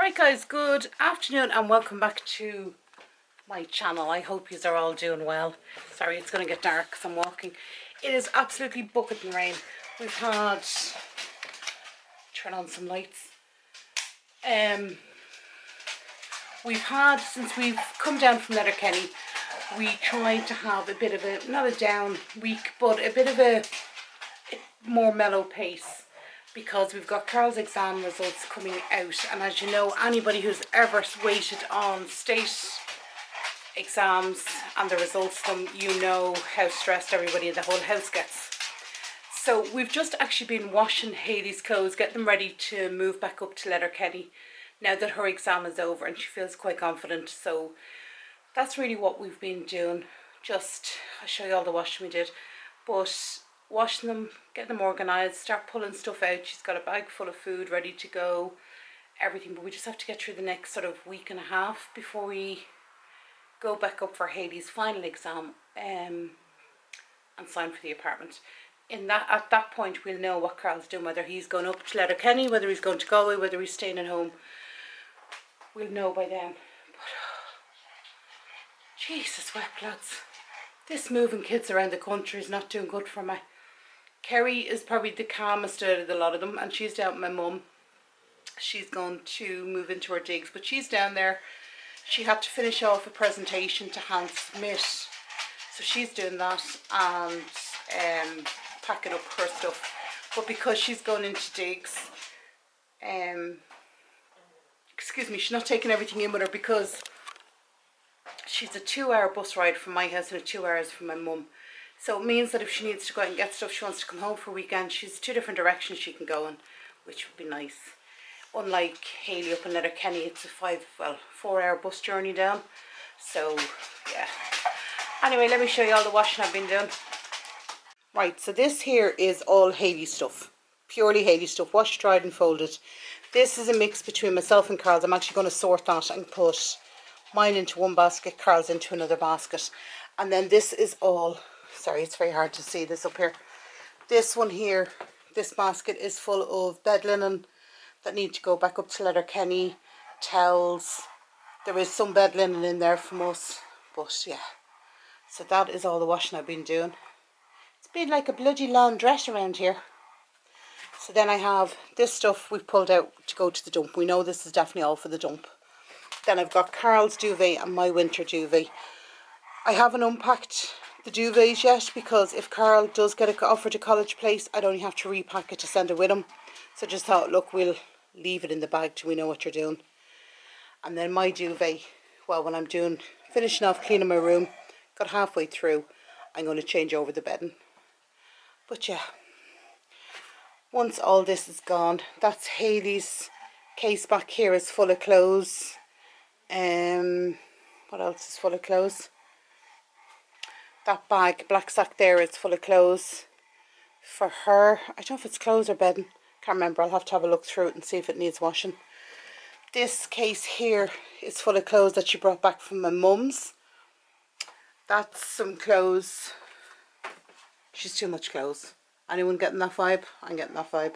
Alright guys, good afternoon and welcome back to my channel. I hope you are all doing well. Sorry, it's going to get dark because I'm walking. It is absolutely bucketing rain. We've had... turn on some lights. We've had, since we've come down from Letterkenny, we tried to have a bit of a, not a down week, but a bit of a more mellow pace, because we've got Carl's exam results coming out, and as you know, anybody who's ever waited on state exams and the results of them, you know how stressed everybody in the whole house gets. So we've just actually been washing Hayley's clothes, getting them ready to move back up to Letterkenny now that her exam is over and she feels quite confident. So that's really what we've been doing. Just, I'll show you all the washing we did, but washing them, getting them organised, start pulling stuff out. She's got a bag full of food ready to go, everything, but we just have to get through the next sort of week and a half before we go back up for Hayley's final exam and sign for the apartment. At that point we'll know what Carl's doing, whether he's going up to Letterkenny, whether he's going to Galway, whether he's staying at home. We'll know by then. But Jesus wept, lads. This moving kids around the country is not doing good for me. Kerry is probably the calmest out of the lot of them, and she's down with my mum. She's going to move into her digs, but she's down there. She had to finish off a presentation to hand submit, so she's doing that and packing up her stuff. But because she's going into digs, excuse me, she's not taking everything in with her, because she's a 2-hour bus ride from my house and 2 hours from my mum. So it means that if she needs to go out and get stuff, she wants to come home for a weekend, she's 2 different directions she can go in, which would be nice. Unlike Hayley up in Letterkenny, it's a 4-hour bus journey down. So yeah. Anyway, let me show you all the washing I've been doing. Right, so this here is all Hayley stuff. Purely Hayley stuff, washed, dried and folded. This is a mix between myself and Carl's. I'm actually going to sort that and put mine into one basket, Carl's into another basket. And then this is all... sorry, it's very hard to see this up here. This one here, this basket is full of bed linen that need to go back up to Letterkenny, towels. There is some bed linen in there from us, but yeah. So that is all the washing I've been doing. It's been like a bloody laundrette around here. So then I have this stuff we've pulled out to go to the dump. We know this is definitely all for the dump. Then I've got Carl's duvet and my winter duvet. I haven't unpacked the duvets yet, because if Carl does get offered a college place, I'd only have to repack it to send it with him. So just thought, look, we'll leave it in the bag till we know what you're doing. And then my duvet, well, when I'm finishing off cleaning my room, got halfway through, I'm going to change over the bedding. But yeah, once all this is gone, that's Hayley's case back here is full of clothes. What else is full of clothes? That bag, black sack there, is full of clothes for her. I don't know if it's clothes or bedding. Can't remember. I'll have to have a look through it and see if it needs washing. This case here is full of clothes that she brought back from my mum's. That's some clothes. She's too much clothes. Anyone getting that vibe? I'm getting that vibe.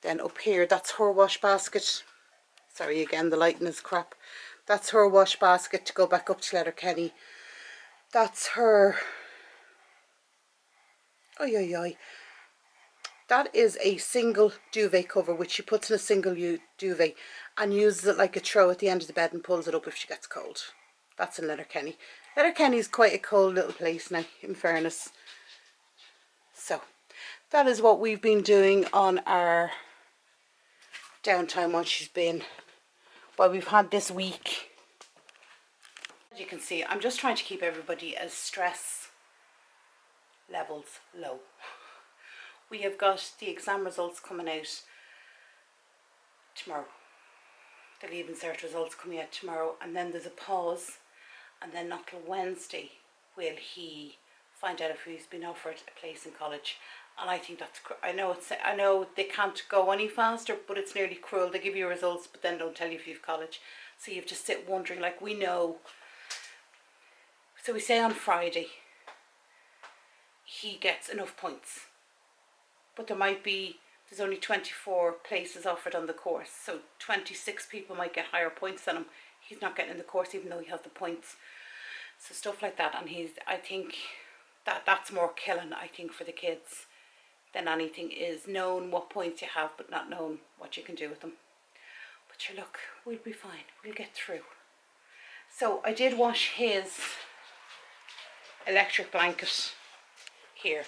Then up here, that's her wash basket. Sorry again, the lighting is crap. That's her wash basket to go back up to Letterkenny. That's her... that is a single duvet cover which she puts in a single duvet and uses it like a throw at the end of the bed and pulls it up if she gets cold. That's in Letterkenny. Letterkenny is quite a cold little place now, in fairness. So that is what we've been doing on our downtime while she's been... well, we've had this week. As you can see, I'm just trying to keep everybody as stress levels low. We have got the exam results coming out tomorrow. The Leaving Cert results coming out tomorrow, and then there's a pause, and then not till Wednesday will he find out if he's been offered a place in college. And I think that's... I know they can't go any faster, but it's nearly cruel. They give you results but then don't tell you if you've college, so you have to sit wondering, like, we know. So we say on Friday he gets enough points, but there's there's only 24 places offered on the course, so 26 people might get higher points than him. He's not getting in the course even though he has the points. So stuff like that, and I think that's more killing, I think, for the kids than anything, is knowing what points you have but not knowing what you can do with them. But sure, look, we'll be fine, we'll get through. So I did wash his electric blanket here,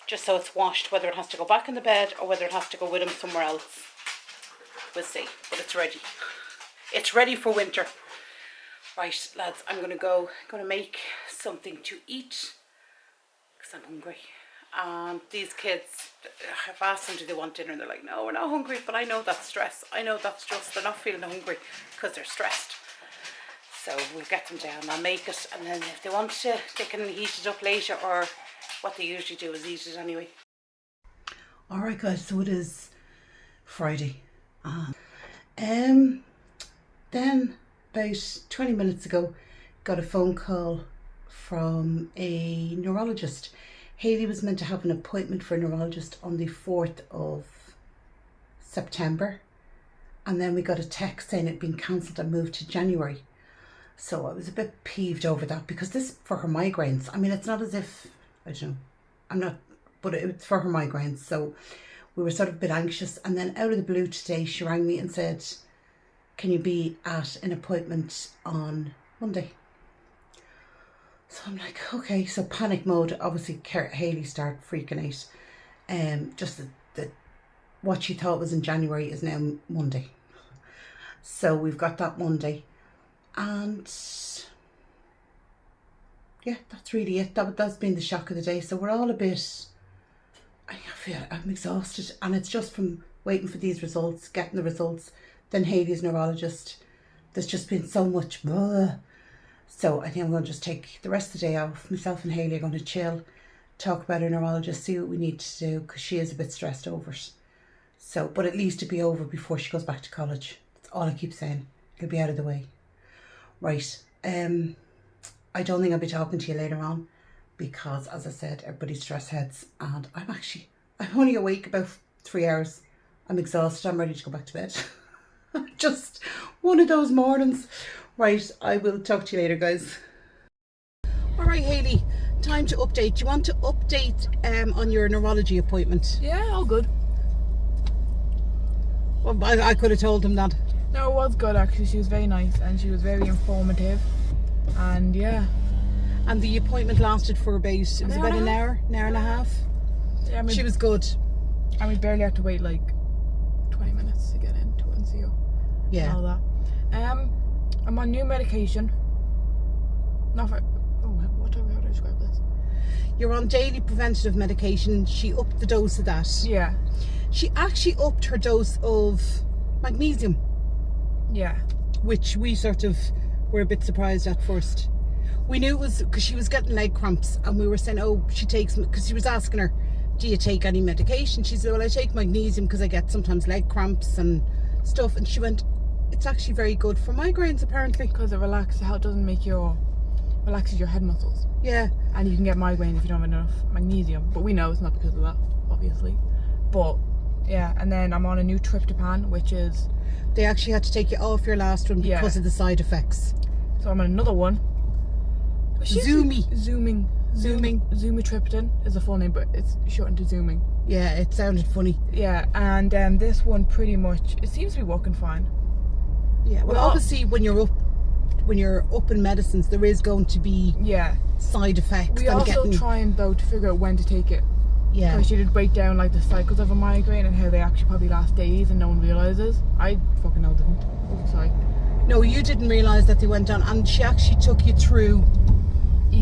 just so it's washed, whether it has to go back in the bed or whether it has to go with him somewhere else, we'll see. But it's ready, it's ready for winter. Right, lads, I'm gonna make something to eat because I'm hungry. These kids, I've asked them, do they want dinner, and they're like, no, we're not hungry. But I know that's stress. I know that's just, they're not feeling hungry because they're stressed. So we'll get them down, I'll make it, and then if they want to, they can heat it up later, or what they usually do is eat it anyway. Alright guys, so it is Friday. Then about 20 minutes ago, got a phone call from a neurologist. Hayley was meant to have an appointment for a neurologist on the 4th of September, and then we got a text saying it'd been cancelled and moved to January. So I was a bit peeved over that, because this, for her migraines, I mean, it's not as if, I don't know, but it's for her migraines. So we were sort of a bit anxious, and then out of the blue today she rang me and said, can you be at an appointment on Monday? So I'm like, okay. So panic mode, obviously. Hayley started freaking out. Just that what she thought was in January is now Monday. So we've got that Monday, and yeah, that's really it. That's been the shock of the day. So we're all a bit, I'm exhausted, and it's just from waiting for these results, getting the results, then Hayley's neurologist. There's just been so much blah. So I think I'm going to just take the rest of the day off. Myself and Hayley are going to chill, talk about her neurologist, see what we need to do, because she is a bit stressed over it. So, but at least it'll be over before she goes back to college. That's all I keep saying. It'll be out of the way. Right. I don't think I'll be talking to you later on, because, as I said, everybody's stress heads, and I'm only awake about 3 hours. I'm exhausted. I'm ready to go back to bed. Just one of those mornings. Right, I will talk to you later, guys. All right, Hayley, time to update. Do you want to update on your neurology appointment? Yeah, all good. Well, I could have told him that. No, it was good actually. She was very nice and she was very informative, and yeah. And the appointment lasted for about, it was about an hour and a half. Yeah, I mean, she was good. And we barely had to wait like 20 minutes to get into it and see her. Yeah. And all that. I'm on new medication. Not for, how do I describe this? You're on daily preventative medication. She upped the dose of that. Yeah. She actually upped her dose of magnesium. Yeah. Which we sort of were a bit surprised at first. We knew it was because she was getting leg cramps, and we were saying, oh, she takes, because she was asking her, do you take any medication? She said, well, I take magnesium because I get sometimes leg cramps and stuff. And she went, it's actually very good for migraines, apparently. Because it relaxes, how it doesn't make relaxes your head muscles. Yeah. And you can get migraines if you don't have enough magnesium. But we know it's not because of that, obviously. But yeah, and then I'm on a new tryptophan, which is, they actually had to take you off your last one because of the side effects. So I'm on another one. Zooming. Zumitriptan is the full name, but it's shortened to zooming. Yeah, it sounded funny. Yeah, and this one pretty much, it seems to be working fine. Yeah, well, obviously when you're up in medicines, there is going to be side effects. We also trying though to figure out when to take it. Yeah. Because she did break down like the cycles of a migraine and how they actually probably last days and no one realises. I fucking know didn't. Oh, sorry. No, you didn't realise that they went on, and she actually took you through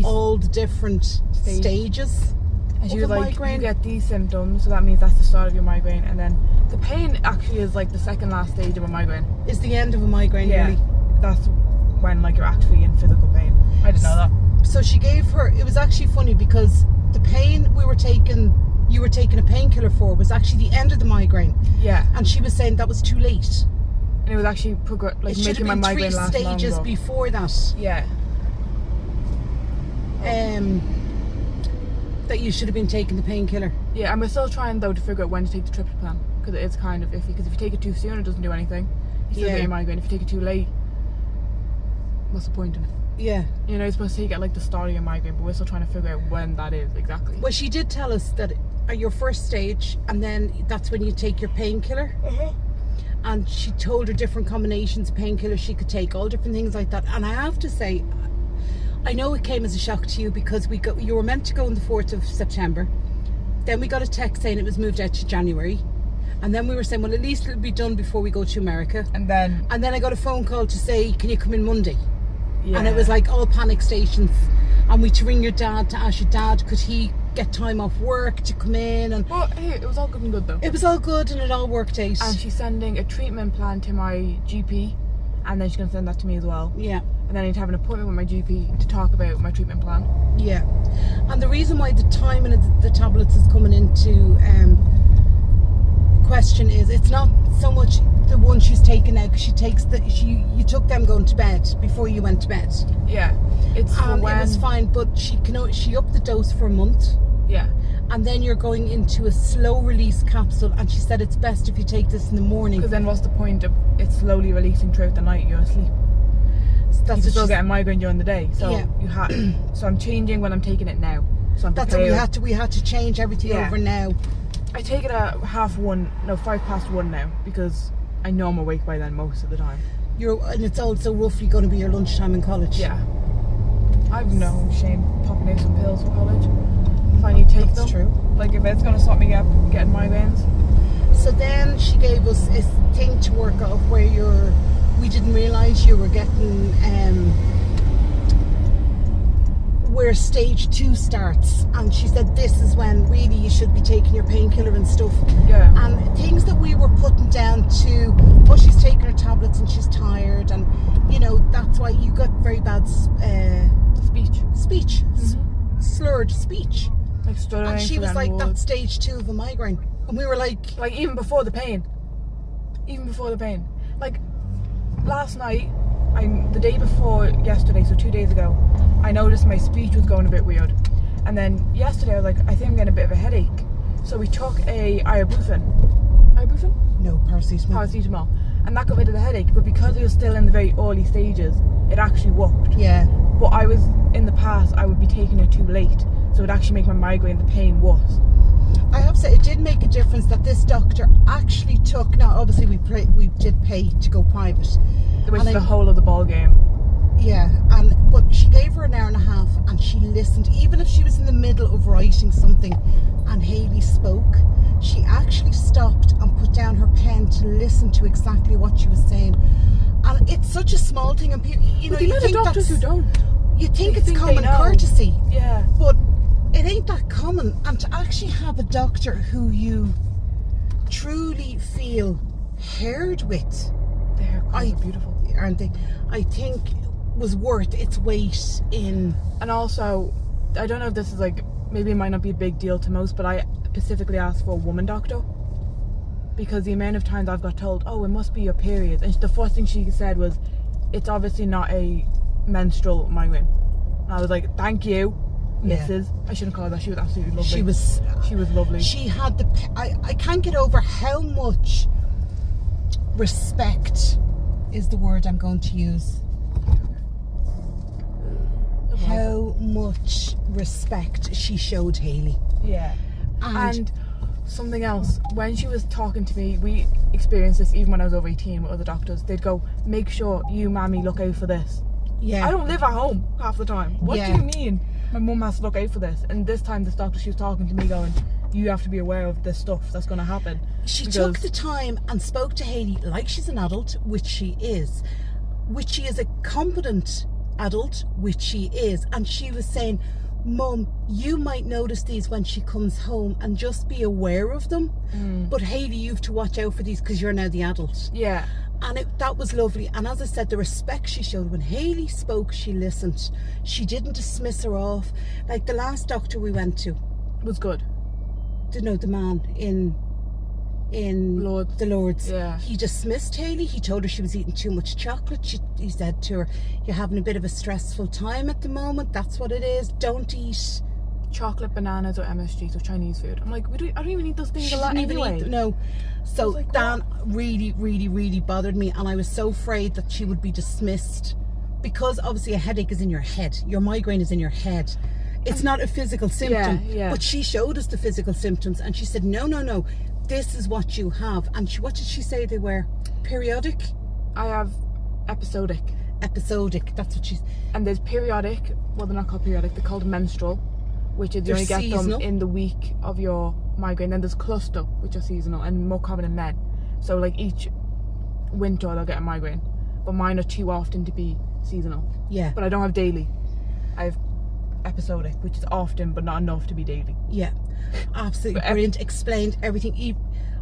all the different stages and she of was a like, migraine. you get these symptoms, so that means that's the start of your migraine, and then the pain actually is like the second last stage of a migraine. Is the end of a migraine, really? That's when like you're actually in physical pain. I didn't know that. So she gave her, it was actually funny because the pain you were taking a painkiller for was actually the end of the migraine. Yeah. And she was saying that was too late. And it was actually making my migraine last longer. It should have been 3 stages before that. Yeah. That you should have been taking the painkiller. Yeah, and we're still trying though to figure out when to take the triptophan, because it is kind of iffy. Because if you take it too soon, it doesn't do anything. You still get your migraine. If you take it too late, what's the point in it? Yeah. You know, you're supposed to take it at like the start of your migraine, but we're still trying to figure out when that is exactly. Well, she did tell us that at your first stage, and then that's when you take your painkiller. And she told her different combinations of painkillers she could take, all different things like that. And I have to say, I know it came as a shock to you because you were meant to go on the 4th of September. Then we got a text saying it was moved out to January. And then we were saying, well, at least it'll be done before we go to America. And then I got a phone call to say, can you come in Monday? Yeah. And it was like all panic stations. And we to ring your dad to ask your dad, could he get time off work to come in? And well, hey, it was all good and good though. it was all good and it all worked out. And she's sending a treatment plan to my GP, and then she's going to send that to me as well. Yeah. And then I need to have an appointment with my GP to talk about my treatment plan. Yeah. And the reason why the timing of the tablets is coming into question is it's not so much the one she's taken out, because you took them going to bed before you went to bed. Yeah. It's for when... It was fine, but she upped the dose for a month. Yeah. And then you're going into a slow release capsule, and she said it's best if you take this in the morning. Because then what's the point of it slowly releasing throughout the night? You're asleep. That's you still get a migraine during the day, so yeah. you have. So I'm changing when I'm taking it now. So I'm that's what we had to change everything over now. I take it at 1:30 now, because I know I'm awake by then most of the time. And it's also roughly going to be your lunchtime in college. Yeah. I've no shame popping out some pills for college if I need to take them. That's true. Like if it's going to stop me getting migraines. So then she gave us a thing to work off where we didn't realise you were getting where stage 2 starts, and she said this is when really you should be taking your painkiller and stuff. Yeah. And things that we were putting down to, she's taking her tablets and she's tired, and that's why you got very bad speech, slurred speech. Like stuttering. And she was like, that's stage 2 of a migraine, and we were like even before the pain. Like last night, the day before yesterday, so 2 days ago, I noticed my speech was going a bit weird. And then yesterday I was like, I think I'm getting a bit of a headache. So we took a ibuprofen? No, paracetamol. And that got rid of the headache. But because it was still in the very early stages, it actually worked. Yeah. But in the past, I would be taking it too late. So it would actually make my migraine, the pain worse. I have to say, it did make a difference that this doctor actually took, now obviously we did pay to go private. Which is the whole of the ball game. Yeah, but she gave her an hour and a half and she listened, even if she was in the middle of writing something and Hayley spoke, she actually stopped and put down her pen to listen to exactly what she was saying. And it's such a small thing, and people, you think doctors who don't. You think it's common courtesy. Yeah. But it ain't that common, and to actually have a doctor who you truly feel heard with, their haircuts are beautiful, aren't they? I think was worth its weight in. And also, I don't know if this is maybe it might not be a big deal to most, but I specifically asked for a woman doctor because the amount of times I've got told, oh, it must be your period, and the first thing she said was, it's obviously not a menstrual migraine. And I was like, thank you, Mrs. I shouldn't call her that. She was absolutely lovely. She was lovely. She had I can't get over how much respect is the word I'm going to use. How much respect she showed Hayley. Yeah. And something else, when she was talking to me, we experienced this even when I was over 18 with other doctors. They'd go, make sure you, mammy, look out for this. Yeah. I don't live at home half the time. What do you mean? My mum has to look out for this. And this time this doctor, she was talking to me going, you have to be aware of this stuff that's going to happen. She took the time and spoke to Hayley like she's an adult, which she is a competent adult, which she is. And she was saying, Mum, you might notice these when she comes home and just be aware of them. But Hayley, you have to watch out for these because you're now the adult. Yeah. And that was lovely. And as I said, the respect she showed. When Hayley spoke, she listened. She didn't dismiss her off. Like the last doctor we went to was good. The man in the Lords. Yeah. He dismissed Hayley. He told her she was eating too much chocolate. He said to her, you're having a bit of a stressful time at the moment. That's what it is. Don't eat chocolate, bananas, or MSG, so Chinese food. I'm like, I don't even eat those things She a lot didn't even anyway. eat them, no. So like, Dan really, really, really bothered me, and I was so afraid that she would be dismissed, because obviously a headache is in your head. Your migraine is in your head. It's not a physical symptom. Yeah. But she showed us the physical symptoms, and she said, no, this is what you have. And what did she say they were? Periodic? I have episodic. Episodic, that's what she's... And there's periodic, well, they're not called periodic, they're called menstrual, which is you They're only get seasonal. them in the week of your migraine. Then there's cluster, which are seasonal and more common in men. So like each winter they'll get a migraine, but mine are too often to be seasonal. Yeah. But I don't have daily. I have episodic, which is often but not enough to be daily. Yeah. Absolutely But brilliant. Explained everything.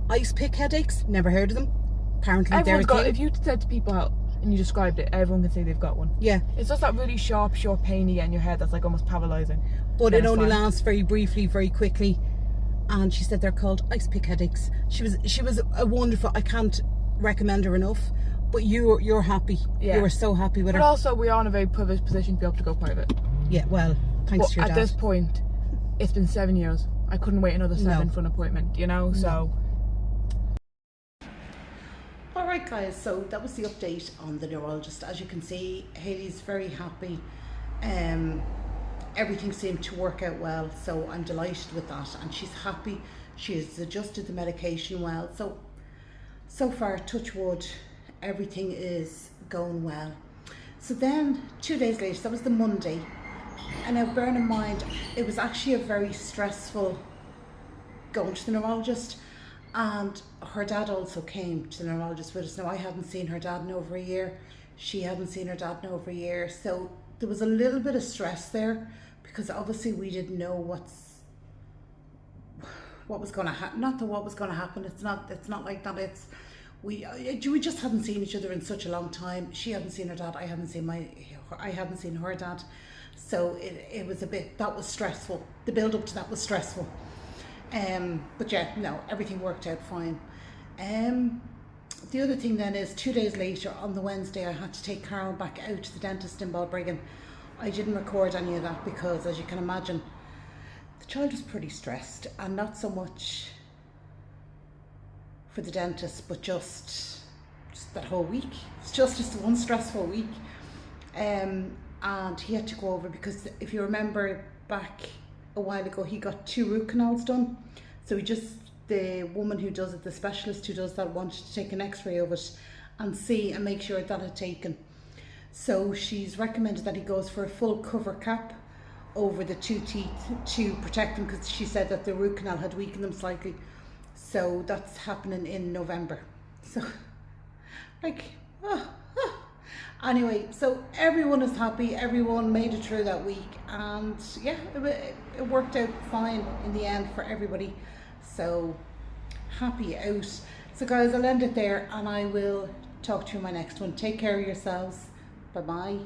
Ice pick headaches, never heard of them. Apparently they're a Everyone's got, thing. if you said to people how, and you described it, everyone can say they've got one. Yeah. It's just that really sharp pain you get in your head that's like almost paralysing. But Then it it's only fine. lasts very briefly, very quickly. And she said they're called ice pick headaches. She was a wonderful, I can't recommend her enough. But you're happy. Yeah. You were so happy with But her. also we are in a very privileged position to be able to go private. Yeah, well, thanks But to your at dad. this point, it's been 7 years. I couldn't wait another 7 No. for an appointment, you know? So Alright guys, so that was the update on the neurologist. As you can see, Hayley's very happy. Everything seemed to work out well, so I'm delighted with that, and she's happy. She has adjusted the medication well, so far, touch wood, everything is going well. So then 2 days later, that was the Monday, and now bearing in mind it was actually a very stressful going to the neurologist, and her dad also came to the neurologist with us. Now I hadn't seen her dad in over a year, she hadn't seen her dad in over a year, so there was a little bit of stress there, because obviously we didn't know what was going to happen. Not that what was going to happen, it's not like that. It's we just hadn't seen each other in such a long time. She hadn't seen her dad, I hadn't seen her dad, so it was a bit, that was stressful. The build up to that was stressful. But yeah, no, everything worked out fine. The other thing then is 2 days later, on the Wednesday, I had to take Carol back out to the dentist in Balbriggan. I didn't record any of that because, as you can imagine, the child was pretty stressed, and not so much for the dentist, but just that whole week. It's just one stressful week. And he had to go over, because if you remember back a while ago, he got 2 root canals done. So the woman who does it, the specialist who does that, wanted to take an x-ray of it and see and make sure that had taken. So she's recommended that he goes for a full cover cap over the 2 teeth to protect them, because she said that the root canal had weakened them slightly. So that's happening in November. So anyway, so everyone is happy, everyone made it through that week, and yeah, it worked out fine in the end for everybody. So happy out. So guys, I'll end it there, and I will talk to you in my next one. Take care of yourselves. Bye bye.